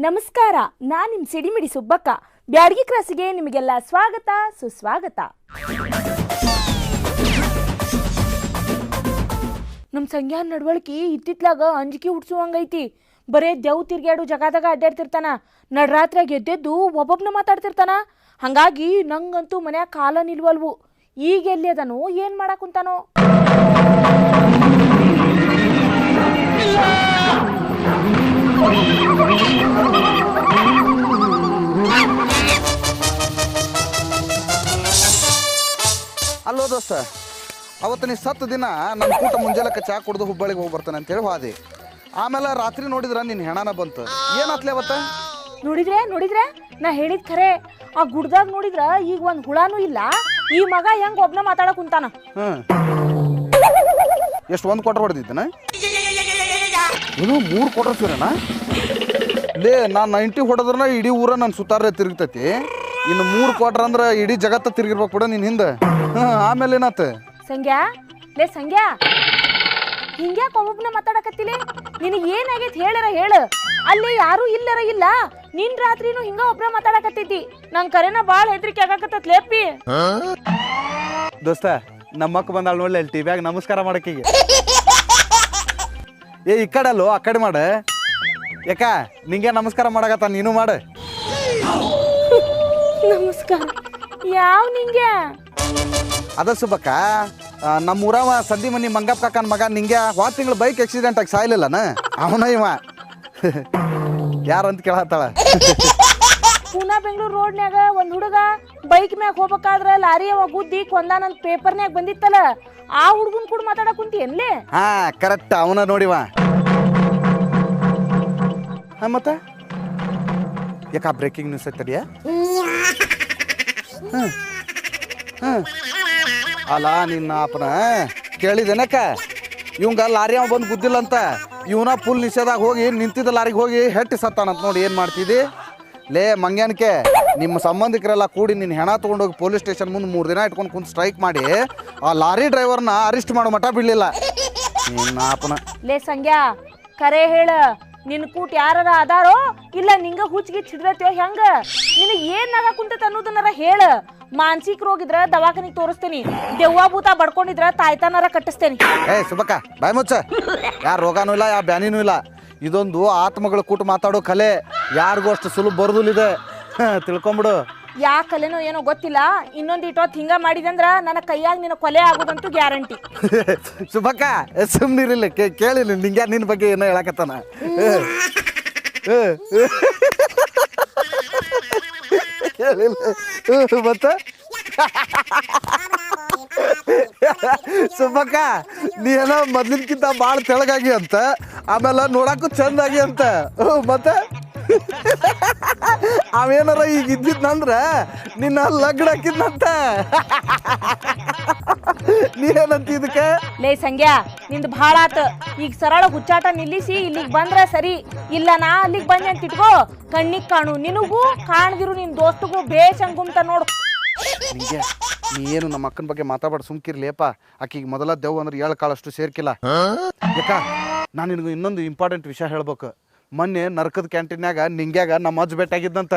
ನಮಸ್ಕಾರ, ನಾನು ನಿಮ್ಮ ಸಿಡಿಮಿಡಿ ಸುಬ್ಬಕ್ಕ. ಬ್ಯಾಡಗಿ ಕ್ರಾಸಿಗೆ ನಿಮಗೆಲ್ಲ ಸ್ವಾಗತ ಸುಸ್ವಾಗತ. ನಮ್ಮ ಸಂಗ್ಯಾನ ನಡವಳಿಕೆ ಇತ್ತಿತ್ಲಾಗ ಅಂಜಿಕೆ ಹುಡ್ಸುವಂಗೈತಿ. ಬರೇ ದೇವ್ ತಿರ್ಗ್ಯಾಡು ಜಗದಾಗ ಅಡ್ಡಾಡ್ತಿರ್ತಾನ. ನಡ್ರಾತ್ರಿಯಾಗ ಎದ್ದೆದ್ದು ಒಬ್ಬೊಬ್ನ ಮಾತಾಡ್ತಿರ್ತಾನ. ಹಂಗಾಗಿ ನಂಗಂತೂ ಮನ್ಯಾಗ ಕಾಲ ನಿಲ್ವಲ್ವು. ಈಗ ಎಲ್ಲಿ ಅದನು, ಏನ್ ಮಾಡಾಕುಂತಾನೋ? ಅಲ್ಲೋ ದೋಸ್ತ, ಅವತ್ತು ನೀ ಸತ್ತು ದಿನ ನನ್ನ ಕೂಟ ಮುಂಜಾಲಕ್ಕೆ ಚಾ ಕುಡ್ದು ಹುಬ್ಬಳ್ಳಿಗೆ ಹೋಗಿ ಬರ್ತಾನೆ ಅಂತೇಳಿ ಹೋದೆ. ಆಮೇಲೆ ರಾತ್ರಿ ನೋಡಿದ್ರ ನಿನ್ನ ಹೆಣನ ಬಂತು. ಏನಾತ್ಲೆ ಅವತ್ತ? ನೋಡಿದ್ರೆ ನಾ ಹೇಳಿದ್ ಖರೆ. ಆ ಗುಡ್ದಾಗ ನೋಡಿದ್ರ ಈಗ ಒಂದ್ ಹುಳಾನು ಇಲ್ಲ. ಈ ಮಗ ಹೆಂಗ್ ಒಬ್ನ ಮಾತಾಡಕ್ ಕುಂತಾನ. ಎಷ್ಟು ಒಂದು ಕೊಟ್ರ ಹೊಡೆದಿದ್ದನ? ಇದು 3 ಕೊಟ್ರ ಸೀರಣ ಲೇ. ನಾನು 90 ಹೊಡೆದ್ರ ಇಡೀ ಊರ ನನ್ನ ಸುತ್ತಾರ ತಿರುಗ್ತೈತಿ. ಇನ್ನು 3 ಕೊಟ್ರ ಅಂದ್ರೆ ಇಡೀ ಜಗತ್ತ ತಿರುಗಿರ್ಬೇಕು ಕೂಡ ನಿನ್ನ ಹಿಂದೆ. ಆಮೇಲೆ ಏನಾತ? ಸಂಗ್ಯಾ, ಲೇ ಸಂಗ್ಯಾ, ಹಿಂಗ್ಯಾಕ ಒಬ್ಬೊಬ್ನ ಮಾತಾಡಕತ್ತಿಲಿ? ನಿನಗೆ ಏನಾಗೈತಿ ಹೇಳು. ಅಲ್ಲಿ ಯಾರು ಇಲ್ಲರ ಇಲ್ಲ. ನಿನ್ ರಾತ್ರಿನೂ ಹಿಂಗ ಒಬ್ರ ಮಾತಾಡಕತ್ತಿದ್ದಿ. ನಂಗೆ ಕರೆನ ಭಾಳ ಹೆದರಿಕೆ ಆಗಾಕತ್ತತ್ ಲೇಪಿ. ದೋಸ್ತ, ನಮ್ಮಕ್ಕ ಬಂದಾಳ ನೋಡ್ಲಿ ಅಲ್ಲಿ ಟಿವ್ಯಾಗ ನಮಸ್ಕಾರ ಮಾಡಕ್ಕೀಗ. ಏ ಈ ಕಡೆ ಅಲ್ಲೋ, ಆ ಕಡೆ ಮಾಡ. ಯಾಕ ನಿಂಗೆ ನಮಸ್ಕಾರ ಮಾಡಕತ್ತ, ನೀನು ಮಾಡ. ನಮಸ್ಕಾರ. ಯಾವ ನಿಂಗೆ? ಅದ ಸುಬ್ಬಕ್ಕ, ನಮ್ಮೂರವ ಸಂಧಿ ಮನಿ ಮಂಗಪ್ಪ ಕಾಕನ ಮಗ ನಿಂಗೆ ಹೋದ ತಿಂಗಳು ಬೈಕ್ ಆಕ್ಸಿಡೆಂಟ್ ಆಗಿ ಸಾಯ್ಲಿಲ್ಲನ? ಅವನ ಇವ ಯಾರಂತ ಕೇಳತ್ತಾಳ. ಪೂನಾ ಬೆಂಗಳೂರು ರೋಡ್ನ್ಯಾಗ ಒಂದ್ ಹುಡುಗ ಬೈಕ್ ಮ್ಯಾಗ ಹೋಗ್ಬೇಕಾದ್ರ ಲಾರಿ ಅವ ಗುದ್ದಿ ಕೊಂದಾನಂತ ಪೇಪರ್ನ್ಯಾಗ ಬಂದಿತ್ತಲ್ಲ, ಆ ಹುಡುಗನ್ ಕೂಡ ಮಾತಾಡಕ್ ಕುಂತಿ ಎನ್ಲೇ? ಹಾ ಕರೆಕ್ಟ್, ಅವನ ನೋಡಿವ. ಮತ್ತ ಯಾಕ ಬ್ರೇಕಿಂಗ್ ನ್ಯೂಸ್ ಐತಡಿಯ? ಅಲ್ಲ ನಿನ್ನ ಅಪ್ಪನ ಕೇಳಿದೇನಕ್ಕ, ಇವಂಗ ಲಾರಿ ಅವ ಬಂದು ಗುದ್ದಿಲ್ಲ ಅಂತ. ಇವನ ಫುಲ್ ನಿಷೇಧಾಗ ಹೋಗಿ ನಿಂತಿದ್ದ ಲಾರಿಗೆ ಹೋಗಿ ಹೆಟ್ಟಿ ಸತ್ತಾನಂತ. ನೋಡಿ ಏನು ಮಾಡ್ತಿದ್ದಿ ಲೇ ಮಂಗ್ಯಾನಕ್ಕೆ. ನಿಮ್ಮ ಸಂಬಂಧಿಕರೆಲ್ಲ ಕೂಡಿ ನಿನ್ನ ಹೆಣ ತೊಗೊಂಡೋಗಿ ಪೊಲೀಸ್ ಸ್ಟೇಷನ್ ಮುಂದೆ 3 ದಿನ ಇಟ್ಕೊಂಡು ಕುಂತು ಸ್ಟ್ರೈಕ್ ಮಾಡಿ ಆ ಲಾರಿ ಡ್ರೈವರ್ನ ಅರೆಸ್ಟ್ ಮಾಡೋ ಮಠ ಬಿಡಲಿಲ್ಲ ನಿನ್ನ ಅಪ್ಪನ. ಲೇ ಸಂಗ್ಯಾ, ಕರೆ ಹೇಳ. ನಿನ್ ಕೂಟ್ ಯಾರ ಅದಾರೋ ಇಲ್ಲ ನಿಂಗ ಹುಚ್ಚಿಗೆ ಚಿಡ್ರತ್ಯೋ ಹೆಂಗ? ನಿನಗೆ ಏನ್ ಆಗ ಕುಂತೈತೆ ಅನ್ನೋದನ್ನಾರ ಹೇಳ. ಮಾನಸಿಕ ರೋಗ ಇದ್ರ ದವಾಖಾನಿಗೆ ತೋರಿಸ್ತೇನಿ. ದೆವ್ವ ಭೂತ ಬಡ್ಕೊಂಡಿದ್ರ ತಾಯ್ತಾನಾರ ಕಟ್ಟಿಸ್ತೇನಿ. ಏ ಸುಬ್ಬಕ್ಕ, ಬಾಯ್ ಮುಚ್ಚ. ಯಾರ ರೋಗನೂ ಇಲ್ಲ, ಯಾವ ಬ್ಯಾನಿನೂ ಇಲ್ಲ. ಇದೊಂದು ಆತ್ಮಗಳ ಕೂಟ ಮಾತಾಡೋ ಕಲೆ. ಯಾರಿಗೂ ಅಷ್ಟು ಸುಲಭ ಬರೋದಿಲ್ಲಿದೆ, ತಿಳ್ಕೊಂಬಿಡು. ಯಾ ಕಲೆನೋ ಏನೋ ಗೊತ್ತಿಲ್ಲ. ಇನ್ನೊಂದು ಇಟ್ಟೊತ್ತು ಹಿಂಗ ಮಾಡಿದಂದ್ರ ನನ್ನ ಕೈಯಾಗ ನಿನ್ನ ಕೊಲೆ ಆಗೋದಂತೂ ಗ್ಯಾರಂಟಿ. ಸುಬ್ಬಕ್ಕ ಸುಮ್ನಿರಿಲ್ಲ, ಕೇಳಿಲ್ಲ ನಿಂಗೆ ನಿನ್ನ ಬಗ್ಗೆ ಏನೋ ಹೇಳಕತ್ತಾನ. ಮತ್ತ ಸುಬ್ಬಕ್ಕ, ನೀ ಏನೋ ಮೊದ್ಲಿನ್ಕಿಂತ ಭಾಳ ತೆಳಗಾಗಿ ಅಂತ, ಆಮೇಲೆ ನೋಡಕ್ಕೂ ಚಂದಾಗಿ ಅಂತ. ಮತ್ತೆ ಅವೇನಾರ ಈಗ ಇದ್ದಿದ್ನಂದ್ರ ನಿನ್ನ ಲಗ್ನ ಹಾಕಿದ್ನಂತ. ನೀನೇನಂತ ಇದಕ್ಕೆ? ಲೇ ಸಂಗ್ಯಾ, ನಿಂದು ಭಾಳ ಆತ. ಈಗ ಸರಳ ಹುಚ್ಚಾಟ ನಿಲ್ಲಿಸಿ ಇಲ್ಲಿಗೆ ಬಂದ್ರ ಸರಿ. ಇಲ್ಲ ನಾ ಅಲ್ಲಿಗೆ ಬಂದೆ ಅಂತ ಇಟ್ಕೋ, ಕಣ್ಣಿಗೆ ಕಾಣು ನಿನಗೂ ಕಾಣದಿರು ನಿನ್ ದೋಸ್ತಗೂ ಬೇಷ್ ಹಂಗುಂತ ನೋಡು. ನಿಂಗೆ ನೀ ಏನು ನಮ್ಮ ಅಕ್ಕನ ಬಗ್ಗೆ ಮಾತಾಡ ಸುಮ್ಕಿರ್ಲಿಯಪ್ಪ. ಆಕಿಗೆ ಮೊದಲ ದೆವ್ ಅಂದ್ರೆ 7 ಕಾಳಷ್ಟು ಸೇರ್ಕಿಲ್ಲ. ಯಾಕ ನಾನು ನಿನಗೂ ಇನ್ನೊಂದು ಇಂಪಾರ್ಟೆಂಟ್ ವಿಷಯ ಹೇಳ್ಬೇಕು. ಮೊನ್ನೆ ನರಕದ ಕ್ಯಾಂಟೀನ್ಯಾಗ ನಿಂಗ್ಯಾಗ ನಮ್ಮ ಅಜ್ಜ ಭೇಟಿಯಾಗಿದ್ದಂತ.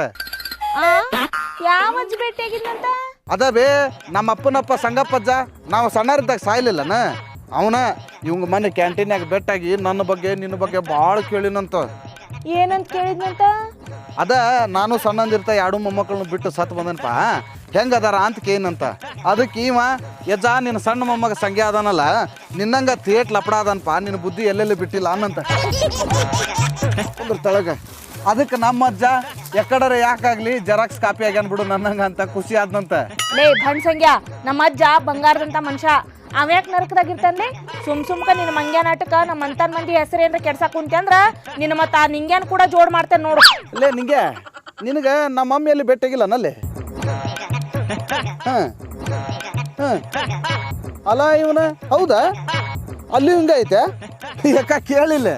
ಯಾವ ಅಜ್ಜ ಭೇಟಿಯಾಗಿದ್ದಂತ? ಅದ ಬೇ ನಮ್ಮ ಅಪ್ಪನಪ್ಪ ಸಂಗಪ್ಪಜ್ಜ. ನಾವು ಸಣ್ಣರಿದ್ದಾಗ ಸಾಯ್ಲಿಲ್ಲನ ಅವನ. ಇವಂಗ ಮೊನ್ನೆ ಕ್ಯಾಂಟೀನ್ಯಾಗ ಭೇಟಿಯಾಗಿ ನನ್ನ ಬಗ್ಗೆ ನಿನ್ನ ಬಗ್ಗೆ ಭಾಳ ಕೇಳಿನಂತ. ಏನಂತ ಕೇಳಿದ್ನಂತ? ಅದ ನಾನು ಸಣ್ಣಂದಿರ್ತ 2 ಮೊಮ್ಮಕ್ಕಳನ್ನ ಬಿಟ್ಟು ಸತ್ತು ಬಂದನಪ್ಪ, ಹೆಂಗದಾರ ಅಂತ ಕೇಳಿನಂತ. ಅದಕ್ಕೆ ಇವ, ಯಜ್ಜ ನಿನ್ನ ಸಣ್ಣ ಮೊಮ್ಮಗ ಸಂಗ್ಯಾ ಅದಾನಲ್ಲ, ನಿನ್ನಂಗ ಥಿಯೇಟ್ ಲಪಡ ಅದನಪ್ಪ, ನಿನ್ನ ಬುದ್ಧಿ ಎಲ್ಲೆಲ್ಲಿ ಬಿಟ್ಟಿಲ್ಲ ಅನ್ನಂತ ತಳಗ. ಅದಕ್ಕೆ ನಮ್ಮ ಅಜ್ಜ ಎಕ್ಕಡರ ಯಾಕಾಗ್ಲಿ ಜೆರಾಕ್ಸ್ ಕಾಪಿ ಆಗ್ಯಾನ ಬಿಡು ನನ್ನಂಗ ಅಂತ ಖುಷಿ ಆದ್ನಂತ. ಲೇ ಭಣ್ ಸಂಗ್ಯಾ, ನಮ್ಮ ಅಜ್ಜ ಬಂಗಾರದಂತ ಮನುಷ್ಯ. ಅವ್ಯಾಕ್ ನರಕದಾಗಿರ್ತಾನೆ? ಸುಮ್ಕ ನಿನ್ನ ಮಂಗ್ಯ ನಾಟಕ ನಮ್ಮ ಅಂತನ್ ಮಂದಿ ಹೆಸರೇನ್ರ ಕೆಡ್ಸಾಕ್ ಕುಂತಿ ಅಂದ್ರ ನಿನ್ನ ಮತ್ತ ಆ ನಿಂಗ್ಯಾನ್ ಕೂಡ ಜೋಡ್ ಮಾಡ್ತೇನೆ ನೋಡು. ಲೇ ನಿಂಗೆ, ನಿನಗ ನಮ್ಮ ಮಮ್ಮಿಯಲ್ಲಿ ಭೇಟಿಯಾಗಿಲ್ಲ ನಲ್ಲಿ? ಅಲ್ಲ ಇವನ ಹೌದಾ? ಅಲ್ಲಿ ಹಿಂಗ ಐತೆ? ಯಾಕ ಕೇಳಿಲ್ಲ?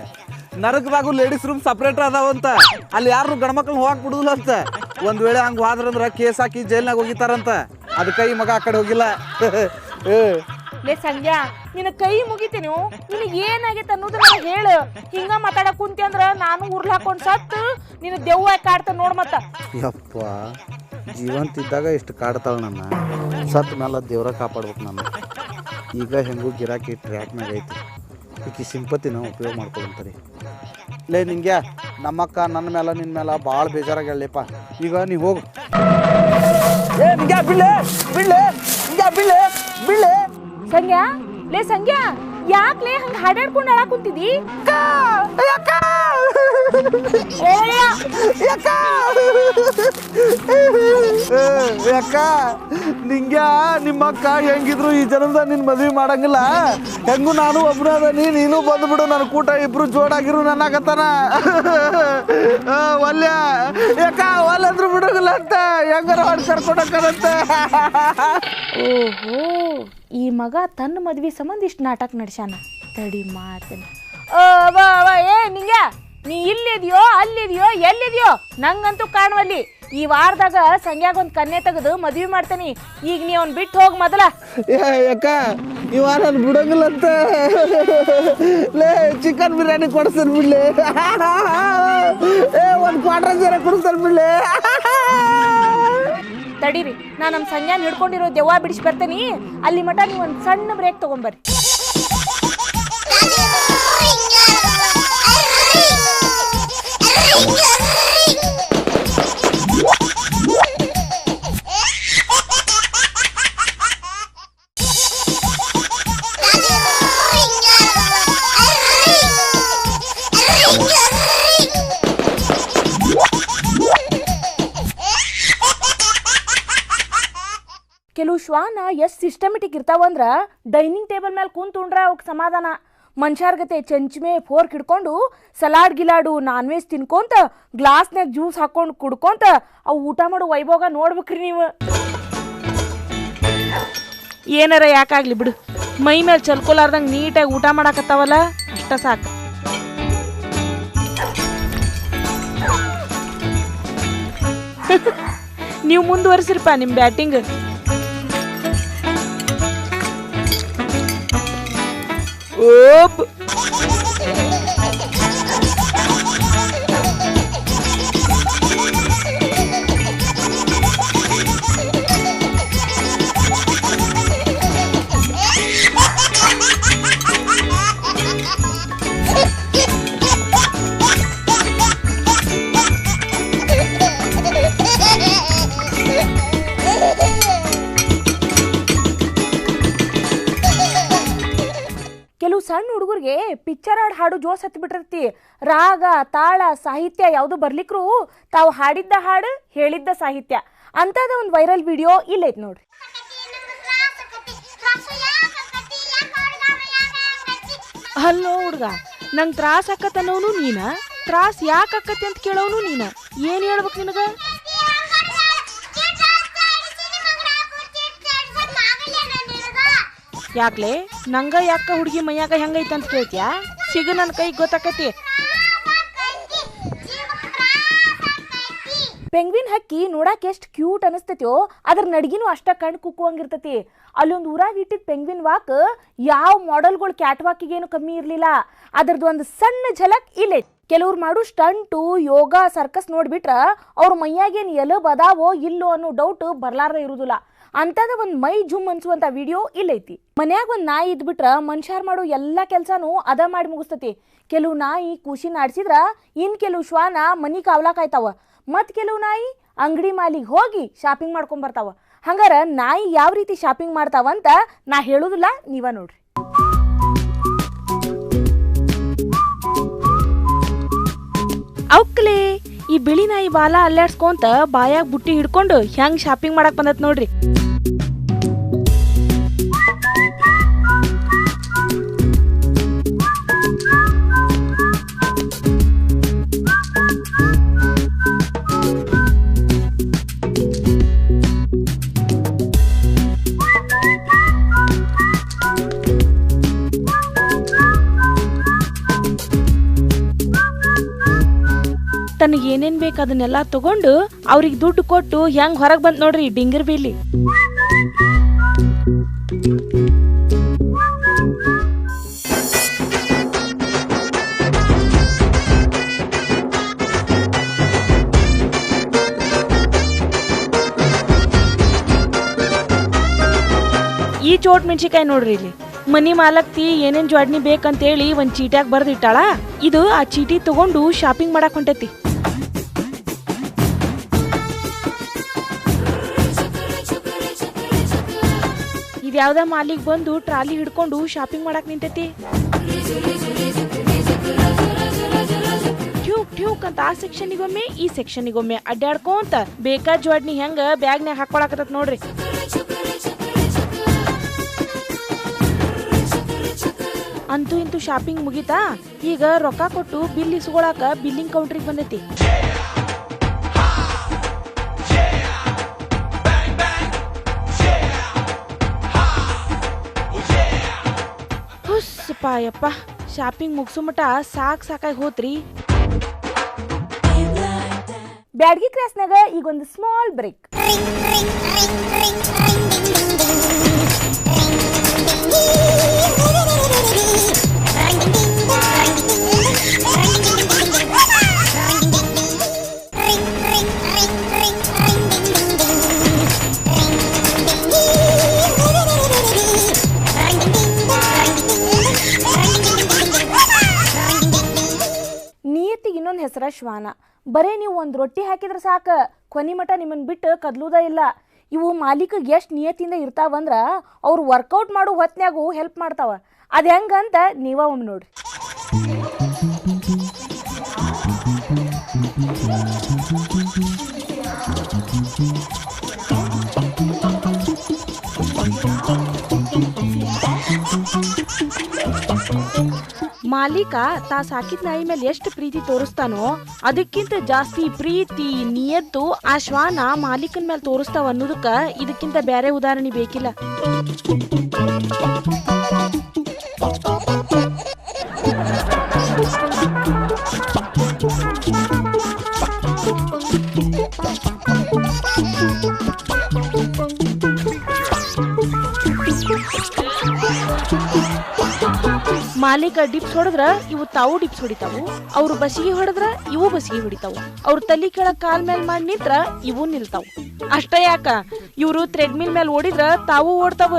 ನರಕದಾಗು ಲೇಡೀಸ್ ರೂಮ್ ಸಪ್ರೇಟ್ ಅದಾವಂತ. ಅಲ್ಲಿ ಯಾರು ಗಂಡ್ಮಕ್ಳನ್ನ ಹೋಗಕ್ ಬಿಡುದಿಲ್ಲ ಅಂತ. ಒಂದ್ ವೇಳೆ ಹಂಗ ಹೋದ್ರಂದ್ರ ಕೇಸ್ ಹಾಕಿ ಜೈಲ್ನಾಗ ಹೋಗಿತಾರಂತ. ಅದಕ್ಕೆ ಈ ಮಗ ಆ ಕಡೆ ಹೋಗಿಲ್ಲ. ಲೇ ಸಂಗ್ಯಾ ನಿನ್ನ ಕೈ ಮುಗಿತೀನಿ ನಿನಗೆ ಏನಾಗೈತೆ ಅನ್ನೋದು ನನಗೆ ಹೇಳು. ಹಿಂಗ ಮಾತಾಡಕ್ ಕುಂತಿ ಅಂದ್ರ ನಾನು ಉರ್ಲ್ ಹಾಕೊಂಡ್ ಸತ್ತು ನಿನ್ನ ದೆವ್ವ ಕಾಡ್ತ ನೋಡ್ ಮತ್ತ. ಯಪ್ಪ ಜೀವಂತ ಇದ್ದಾಗ ಇಷ್ಟು ಕಾಡ್ತಾಳ ನನ್ನ, ಸತ್ ಮೇಲೆ ದೇವ್ರ ಕಾಪಾಡ್ಬೇಕು ನಾನು. ಈಗ ಹೆಂಗೂ ಗಿರಾಕಿ ಟ್ರ್ಯಾಕ್ನಾಗ ಐತಿ, ಈಕಿ ಸಿಂಪತಿನ ಉಪಯೋಗ ಮಾಡ್ಕೊಳ್ತಾರೆ. ಲೇ ನಿಂಗೆ ನಮ್ಮಕ್ಕ ನನ್ನ ಮೇಲೆ ನಿನ್ನ ಮೇಲೆ ಭಾಳ ಬೇಜಾರಾಗಲಿಪ್ಪ. ಈಗ ನೀ ಹೋಗು. ಏ ನಿಂಗೆ ಬಿಡ್ಲೆ ಬಿಡ್ಲೆ ನಿಂಗೆ ಬಿಡ್ಲೆ ಬಿಡ್ಲೆ. ಸಂಗ್ಯಾ ಲೇ ಸಂಗ್ಯಾ ಯಾಕ್ಲೇ ಹಂಗ ಹಾಡಾಡ್ಕೊಂಡು ಅಳಕ್ ಕುಂತಿದಿ? ಯಾಕ ನಿಂಗೆ ನಿಮ್ಮಕ್ಕ ಹೆಂಗಿದ್ರು ಈ ಜನ್ಮದಾಗ ನಿನ್ನ ಮದ್ವೆ ಮಾಡಂಗಿಲ್ಲ, ಹೆಂಗು ನಾನು ಒಬ್ಬನ ಅದನಿ, ನೀನು ಬಂದ್ಬಿಡು ನನ್ನ ಕೂಟ, ಇಬ್ರು ಜೋಡಾಗಿರು ನನ್ನಾಗತ್ತಾನ. ಒಲ್ಯ ಯಾಕ ಒಲ್ಲಂದ್ರು ಬಿಡೋಗಿಲ್ಲ ಅಂತ ಹೆಂಗಾರ ಹೊಡ್ ಕರ್ಕೊಂಡಕ್ಕಂತ. ಓಹೋ ಈ ಮಗ ತನ್ನ ಮದ್ವಿ ಸಂಬಂಧ ಇಷ್ಟು ನಾಟಕ ನಡ್ಸ್ಯಾನ. ತಡಿ ಮಾಡ್ತೇನೆ. ಏ ನಿಂಗ ನೀ ಇಲ್ಲಿದ್ಯೋ ಅಲ್ಲಿದ್ಯೋ ಎಲ್ಲಿದ್ಯೋ ನಂಗಂತೂ ಕಾಣುವಲ್ಲಿ. ಈ ವಾರದಾಗ ಸಂಗ್ಯಾಗ ಒಂದು ಕನ್ಯೆ ತೆಗೆದು ಮದ್ವಿ ಮಾಡ್ತೇನಿ. ಈಗ ನೀ ಅವ್ನು ಬಿಟ್ಟು ಹೋಗಿ ಮೊದಲ. ಯಾಕ ಇವ ನಾನು ಬಿಡೋಂಗಿಲ್ಲ ಅಂತ ಲೇ ಚಿಕನ್ ಬಿರಿಯಾನಿ ಕೊಡಿಸ್ತಾನೆ ಬಿಡ್ಲಿ, ಒಂದು ಕ್ವಾರ್ಟರ್ ಜರ ಕೊಡಿಸ್ತಾನೆ ಬಿಡ್ಲಿ. ತಡೀರಿ ನಾ ನಮ್ಮ ಸಂಗ್ಯಾನ ಹಿಡ್ಕೊಂಡಿರೋ ದೆವ್ವ ಬಿಡಿಸಿ ಬರ್ತೇನಿ. ಅಲ್ಲಿ ಮಟ ನೀವು ಒಂದು ಸಣ್ಣ ಬ್ರೇಕ್ ತಗೊಂಬರ್ರಿ. ಕೆಲವು ಶ್ವಾನ ಎಷ್ಟು ಸಿಸ್ಟಮೆಟಿಕ್ ಇರ್ತಾವಂದ್ರ ಡೈನಿಂಗ್ ಟೇಬಲ್ ಮೇಲೆ ಕುಂತುಂಡ್ರ ಅವಕ್ಕೆ ಸಮಾಧಾನ. ಮನುಷ್ಯರ್ಗತೆ ಚಂಚಮೆ ಫೋರ್ಕ್ ಹಿಡ್ಕೊಂಡು ಸಲಾಡ್ ಗಿಲಾಡು ನಾನ್ ವೆಜ್ ತಿನ್ಕೊಂತ ಗ್ಲಾಸ್ನಾಗ ಜ್ಯೂಸ್ ಹಾಕೊಂಡು ಕುಡ್ಕೊಂತ ಅವು ಊಟ ಮಾಡೋ ವೈಭೋಗ ನೋಡ್ಬೇಕ್ರಿ ನೀವು. ಏನಾರ ಯಾಕಾಗ್ಲಿ ಬಿಡು, ಮೈ ಮೇಲೆ ಚಲ್ಕೊಲಾರ್ದಂಗೆ ನೀಟಾಗಿ ಊಟ ಮಾಡಾಕತ್ತಾವಲ್ಲ ಅಷ್ಟ ಸಾಕು. ನೀವು ಮುಂದುವರಿಸಿರಪ್ಪ ನಿಮ್ಮ ಬ್ಯಾಟಿಂಗ್. ಓಪ್ ಕೆಲವು ಸಣ್ಣ ಹುಡುಗರಿಗೆ ಪಿಕ್ಚರ್ ಹಾಡು ಜೋಸ್ ಹತ್ತಿ ಬಿಟ್ಟಿರ್ತಿ. ರಾಗ ತಾಳ ಸಾಹಿತ್ಯ ಯಾವುದು ಬರ್ಲಿಕ್ರು ತಾವು ಹಾಡಿದ್ದ ಹಾಡು ಹೇಳಿದ್ದ ಸಾಹಿತ್ಯ ಅಂತದ ಒಂದು ವೈರಲ್ ವಿಡಿಯೋ ಇಲ್ಲೈತಿ ನೋಡ್ರಿ. ಹಲೋ ಹುಡುಗ, ನಂಗೆ ತ್ರಾಸ ಆಕತ್ತನ್ನೋನು ನೀನ, ತ್ರಾಸ ಯಾಕೆ ಆಕತಿ ಅಂತ ಕೇಳೋನು ನೀನ. ಏನು ಹೇಳ್ಬೇಕು ನಿನಗ? ಯಾಕ್ಲೆ ನಂಗ ಯಾಕ ಹುಡುಗಿ ಮೈಯಾಗ ಹೆಂಗೈತೆ ಅಂತ ಕೇಳ್ತ್ಯಾ? ಸಿಗ ನನ್ನ ಕೈ ಗೊತ್ತಾಕತಿ. ಪೆಂಗ್ವಿನ್ ಹಕ್ಕಿ ನೋಡಾಕ ಎಷ್ಟು ಕ್ಯೂಟ್ ಅನಿಸ್ತೈತೋ ಅದ್ರ ನಡ್ಗಿನೂ ಅಷ್ಟ ಕಣ್ ಕುಕ್ಕುವಂಗಿರ್ತತಿ. ಅಲ್ಲೊಂದು ಊರಾಗ ಇಟ್ಟಿದ್ ಪೆಂಗ್ವಿನ್ ವಾಕ್ ಯಾವ ಮಾಡೆಲ್ಗಳು ಕ್ಯಾಟ್ ವಾಕಿಗೇನು ಕಮ್ಮಿ ಇರ್ಲಿಲ್ಲ. ಅದ್ರದ್ದು ಒಂದು ಸಣ್ಣ ಝಲಕ್ ಇಲ್ಲೇ. ಕೆಲವ್ರು ಮಾಡು ಸ್ಟಂಟು ಯೋಗ ಸರ್ಕಸ್ ನೋಡ್ಬಿಟ್ರ ಅವ್ರ ಮೈಯಾಗೇನು ಎಲಬ್ ಅದಾವೋ ಇಲ್ಲೋ ಅನ್ನೋ ಡೌಟ್ ಬರ್ಲಾರ ಇರುದಿಲ್ಲ. ಅಂತದ ಒಂದು ಮೈ ಜುಮ್ ಅನ್ಸುವಂತ ವಿಡಿಯೋ ಇಲ್ಲೈತಿ. ಮನ್ಯಾಗ ಒಂದು ನಾಯಿ ಇದ್ಬಿಟ್ರ ಮನುಷ್ಯರ್ ಮಾಡೋ ಎಲ್ಲಾ ಕೆಲ್ಸಾನು ಅದ ಮಾಡಿ ಮುಗಿಸ್ತತಿ. ಕೆಲವು ನಾಯಿ ಕೂಸಿನ ಆಡ್ಸಿದ್ರ ಇನ್ ಕೆಲವು ಶ್ವಾನ ಮನಿ ಕಾವ್ಲಾಕಾಯ್ತಾವ. ಮತ್ ಕೆಲವು ನಾಯಿ ಅಂಗಡಿ ಮಾಲಿಗೆ ಹೋಗಿ ಶಾಪಿಂಗ್ ಮಾಡ್ಕೊಂಡ್ ಬರ್ತಾವ. ಹಂಗಾರ ನಾಯಿ ಯಾವ ರೀತಿ ಶಾಪಿಂಗ್ ಮಾಡ್ತಾವಂತ ನಾ ಹೇಳುದಿಲ್ಲ, ನೀವ ನೋಡ್ರಿ. ಅವಕ್ಲೆ ಈ ಬಿಳಿ ನಾಯಿ ಬಾಲ ಅಲ್ಲಾಡ್ಸ್ಕೊಂತ ಬಾಯಾಗ ಬುಟ್ಟಿ ಹಿಡ್ಕೊಂಡು ಹೆಂಗ್ ಶಾಪಿಂಗ್ ಮಾಡಕ್ ಬಂದತ್ ನೋಡ್ರಿ. ತನಗೆ ಏನೇನ್ ಬೇಕು ಅದನ್ನೆಲ್ಲ ತಗೊಂಡು ಅವ್ರಿಗೆ ದುಡ್ಡು ಕೊಟ್ಟು ಹೆಂಗ್ ಹೊರಗೆ ಬಂದ್ ನೋಡ್ರಿ ಡಿಂಗರ್ ಬೀಲಿ. ಚೋಟ್ ಮೆಣಸಿಕಾಯಿ ನೋಡ್ರಿ ಇಲ್ಲಿ. ಮನಿ ಮಾಲಕ್ತಿ ಏನೇನ್ ಜ್ವಾಡ್ನಿ ಬೇಕಂತೇಳಿ ಒಂದ್ ಚೀಟ್ಯಾಗ ಬರ್ದಿಟ್ಟಾಳ. ಇದು ಆ ಚೀಟಿ ತಗೊಂಡು ಶಾಪಿಂಗ್ ಮಾಡಕ್ ಹೊಂಟೈತಿ. ಇದ್ಯಾವ್ದ ಮಾಲಿಗ್ ಬಂದು ಟ್ರಾಲಿ ಹಿಡ್ಕೊಂಡು ಶಾಪಿಂಗ್ ಮಾಡಕ್ ನಿಂತೈತಿ. ಟ್ಯೂಕ್ ಟ್ಯೂಕ್ ಅಂತ ಆ ಸೆಕ್ಷನಿಗೊಮ್ಮೆ ಈ ಸೆಕ್ಷನಿಗೊಮ್ಮೆ ಅಡ್ಡಾಡ್ಕೊಂತ ಬೇಕಾದ ಜ್ವಾಡ್ನಿ ಹೆಂಗ ಬ್ಯಾಗ್ನ್ಯಾಗ ಹಾಕೊಳಕತ್ತ ನೋಡ್ರಿ. ಅಂತೂ ಇಂತೂ ಶಾಪಿಂಗ್ ಮುಗಿತಾ. ಈಗ ರೊಕ್ಕ ಕೊಟ್ಟು ಬಿಲ್ ಇಸ್ಕೊಳಾಕ ಬಿಲ್ಲಿಂಗ್ ಕೌಂಟ್ರಿಗೆ ಬಂದೈತಿ. ಹುಸ್ಸಪ್ಪ ಶಾಪಿಂಗ್ ಮುಗಿಸೋ ಮಟ ಸಾಕಾಗಿ ಹೋತ್ರಿ. ಬ್ಯಾಡ್ಗಿ ಕ್ರಾಸ್ನಾಗ ಈಗೊಂದು ಸ್ಮಾಲ್ ಬ್ರೇಕ್. ನಿಯತ್ತಿಗೆ ಇನ್ನೊಂದು ಹೆಸರ ಶ್ವಾನ. ಬರೇ ನೀವು ಒಂದು ರೊಟ್ಟಿ ಹಾಕಿದ್ರೆ ಸಾಕ, ಕೊನಿ ಮಠ ನಿಮ್ಮನ್ನು ಬಿಟ್ಟು ಕದ್ಲುದ ಇಲ್ಲ. ಇವು ಮಾಲೀಕಿಗೆ ಎಷ್ಟು ನಿಯತ್ತಿಂದ ಇರ್ತಾವಂದ್ರ ಅವ್ರು ವರ್ಕೌಟ್ ಮಾಡೋ ಹೊತ್ನ್ಯಾಗೂ ಹೆಲ್ಪ್ ಮಾಡ್ತಾವ. ಅದು ಹೆಂಗಂತ ನೀವ ಒಮ್ಮೆ ನೋಡ್ರಿ. ಮಾಲೀಕ ತಾ ಸಾಕಿದ ನಾಯಿ ಮೇಲೆ ಎಷ್ಟು ಪ್ರೀತಿ ತೋರಿಸ್ತಾನೋ ಅದಕ್ಕಿಂತ ಜಾಸ್ತಿ ಪ್ರೀತಿ ನಿಯತ್ತು ಆ ಶ್ವಾನ ಮಾಲೀಕನ ಮೇಲೆ ತೋರಿಸ್ತಾವ ಅನ್ನೋದಕ್ಕ ಇದಕ್ಕಿಂತ ಬೇರೆ ಉದಾಹರಣೆ ಬೇಕಿಲ್ಲ. ಮಾಲೀಕ ಡಿಪ್ಸ್ ಹೊಡೆದ್ರ ಇವು ತಾವು ಡಿಪ್ಸ್ ಹೊಡಿತಾವು, ಅವ್ರು ಬಸಿಗೆ ಹೊಡೆದ್ರ ಇವು ಬಸಿಗೆ ಹೊಡಿತಾವು, ಅವ್ರ ತಲಿ ಕೆಳಗ್ ಕಾಲ್ ಮೇಲ್ ಮಾಡಿ ನಿಂತ್ರ ಇವು ನಿಲ್ತಾವು. ಅಷ್ಟ ಯಾಕ ಇವ್ರು ಥ್ರೆಡ್ಮಿಲ್ ಮೇಲೆ ಓಡಿದ್ರ ತಾವು ಓಡ್ತಾವ.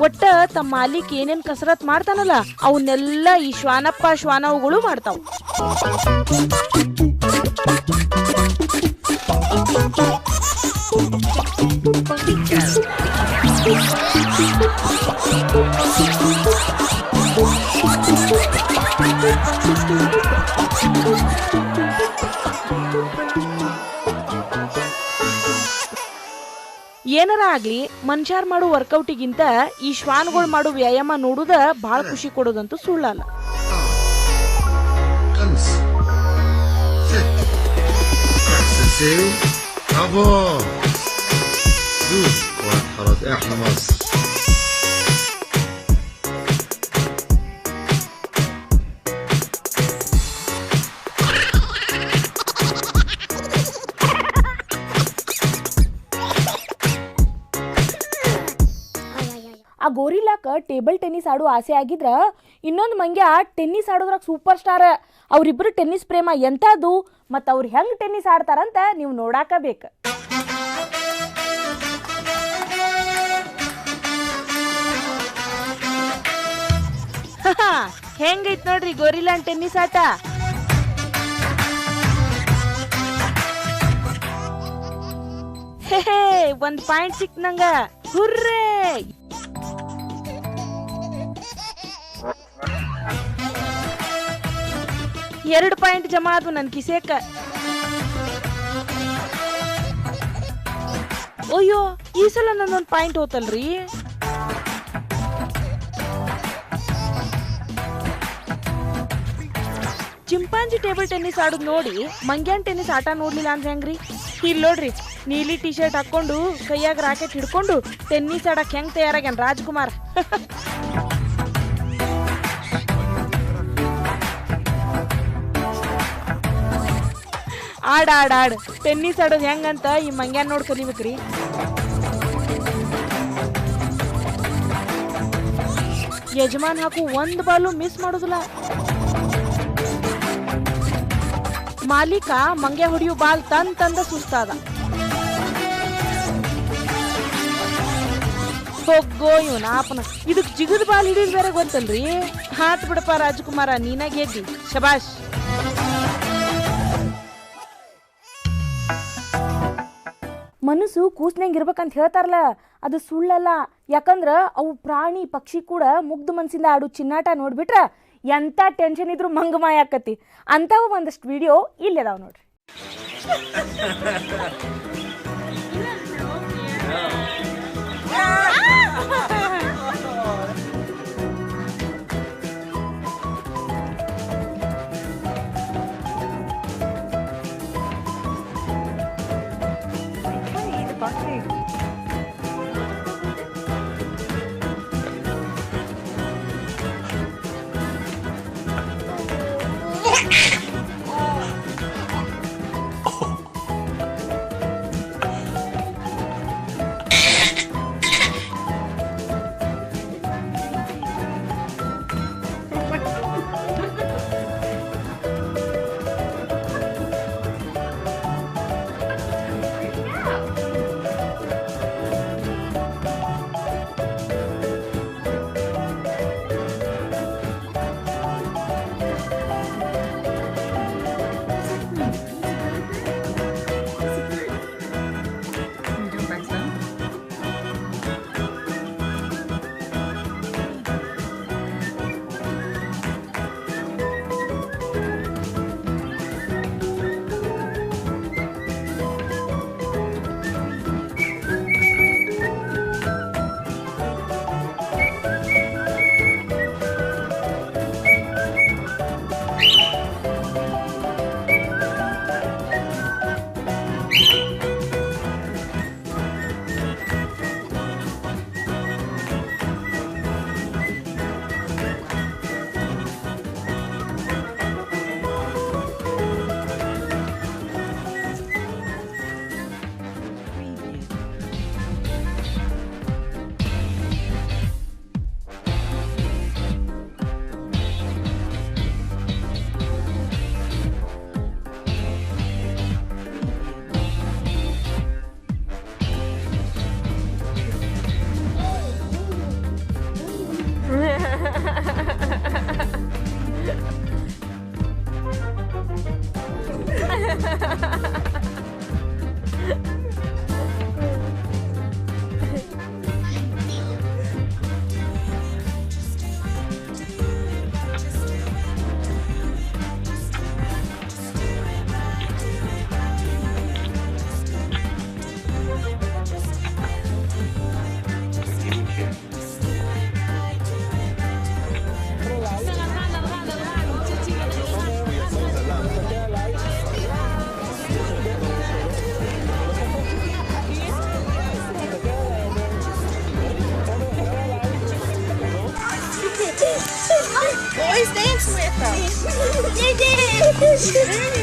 ಒಟ್ಟ ತಮ್ಮ ಮಾಲೀಕ್ ಏನೇನ್ ಕಸರತ್ ಮಾಡ್ತಾನಲ್ಲ ಅವನ್ನೆಲ್ಲ ಈ ಶ್ವಾನವುಗಳು ಮಾಡ್ತಾವ. ಏನಾರ ಆಗ್ಲಿ ಮನುಷ್ಯರ್ ಮಾಡೋ ವರ್ಕೌಟಿಗಿಂತ ಈ ಶ್ವಾನಗಳು ಮಾಡೋ ವ್ಯಾಯಾಮ ನೋಡುದ ಬಹಳ ಖುಷಿ ಕೊಡೋದಂತೂ ಸುಳ್ಳಲ್ಲ. ಆ ಗೋರಿಲಾಕ ಟೇಬಲ್ ಟೆನ್ನಿಸ್ ಆಡೋ ಆಸೆ ಆಗಿದ್ರ ಇನ್ನೊಂದು ಮಂಗ್ಯ ಟೆನ್ನಿಸ್ ಆಡೋದ್ರಾಗ ಸೂಪರ್ ಸ್ಟಾರ್. ಅವ್ರಿಬ್ರು ಟೆನ್ನಿಸ್ ಪ್ರೇಮ ಎಂತದು ಮತ್ತ ಅವ್ರು ಹೆಂಗ್ ಟೆನ್ನಿಸ್ ಆಡ್ತಾರಂತ ನೀವು ನೋಡಾಕ ಬೇಕ. ಹೆಂಗೈತ್ ನೋಡ್ರಿ ಗೋರಿಲಾನ್ ಟೆನ್ನಿಸ್ ಆಟ. ಒಂದ್ ಪಾಯಿಂಟ್ ಸಿಕ್ ನಂಗ. ಹುರ್ರೇ! 2 ಪಾಯಿಂಟ್ ಜಮಾ ಆದ್ವು ನನ್ ಕಿಸೇಕ. ಅಯ್ಯೋ ಈ ಸಲ ನಂದೊಂದು ಪಾಯಿಂಟ್ ಹೋತಲ್ರಿ. ಚಿಂಪಾಂಜಿ ಟೇಬಲ್ ಟೆನ್ನಿಸ್ ಆಡೋದು ನೋಡಿ ಮಂಗ್ಯಾನ್ ಟೆನ್ನಿಸ್ ಆಟ ನೋಡ್ಲಿಲ್ಲ ಅಂದ್ರೆ ಹೆಂಗ್ರಿ? ಇಲ್ಲಿ ನೋಡ್ರಿ, ನೀಲಿ ಟಿ ಶರ್ಟ್ ಹಾಕೊಂಡು ಕೈಯಾಗ ರಾಕೆಟ್ ಹಿಡ್ಕೊಂಡು ಟೆನ್ನಿಸ್ ಆಡಕ್ ಹೆಂಗ್ ತಯಾರಾಗ್ಯಾನ ರಾಜ್ಕುಮಾರ್. ಆಡ್ ಟೆನ್ನಿಸ್ ಆಡೋದು ಹೆಂಗಂತ ಈ ಮಂಗ್ಯಾನ್ ನೋಡ್ ಕಲಿಬೇಕ್ರಿ. ಯಜಮಾನ್ ಹಾಕು ಒಂದ್ ಬಾಲು ಮಿಸ್ ಮಾಡೋದಿಲ್ಲ. ಮಾಲೀಕ ಮಂಗೆ ಹೊಡಿಯು ಬಾಲ್ ತಂದ ಸುಸ್ತಾದ. ಹೋಗೋ ಇವನ ಆಪನ ಇದಕ್ ಜಿಗದ್ ಬಾಲ್ ಹಿಡಿದ್ ಬೇರೆ ಗೊತ್ತಲ್ರಿ. ಹಾತ್ ಬಿಡಪ್ಪ ರಾಜಕುಮಾರ, ನೀನ ಗೆದ್ದಿ, ಶಬಾಷ್. ಮನಸ್ಸು ಕೂಸ್ನಂಗ್ ಇರ್ಬೇಕಂತ ಹೇಳ್ತಾರಲ್ಲ, ಅದು ಸುಳ್ಳಲ್ಲ. ಯಾಕಂದ್ರ ಅವು ಪ್ರಾಣಿ ಪಕ್ಷಿ ಕೂಡ ಮುಗ್ಧ ಮನ್ಸಿಂದ ಆಡು ಚಿನ್ನಾಟ ನೋಡ್ಬಿಟ್ರ ಎಂತ ಟೆನ್ಷನ್ ಇದ್ರು ಮಂಗಮಾಯ ಆಕತಿ. ಅಂತಾವ ಒಂದಷ್ಟು ವಿಡಿಯೋ ಇಲ್ಲದಾವ್ ನೋಡ್ರಿ. Boys dance with them. They dance.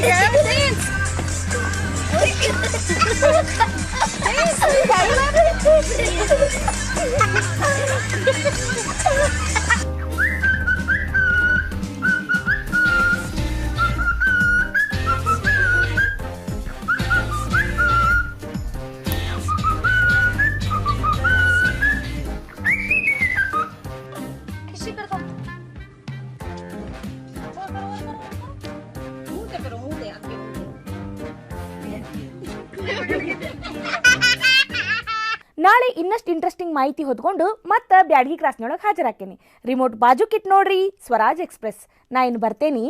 Grab a dance. Dance. I love it. ನಾಳೆ ಇನ್ನಷ್ಟು ಇಂಟ್ರೆಸ್ಟಿಂಗ್ ಮಾಹಿತಿ ಹೊತ್ಕೊಂಡು ಮತ್ತೆ ಬ್ಯಾಡಗಿ ಕ್ರಾಸ್ನೊಳಗೆ ಹಾಜರಾಕೇನಿ. ರಿಮೋಟ್ ಬಾಜುಕಿಟ್ ನೋಡ್ರಿ ಸ್ವರಾಜ್ ಎಕ್ಸ್ಪ್ರೆಸ್. ನಾ ಇನ್ನು ಬರ್ತೇನಿ.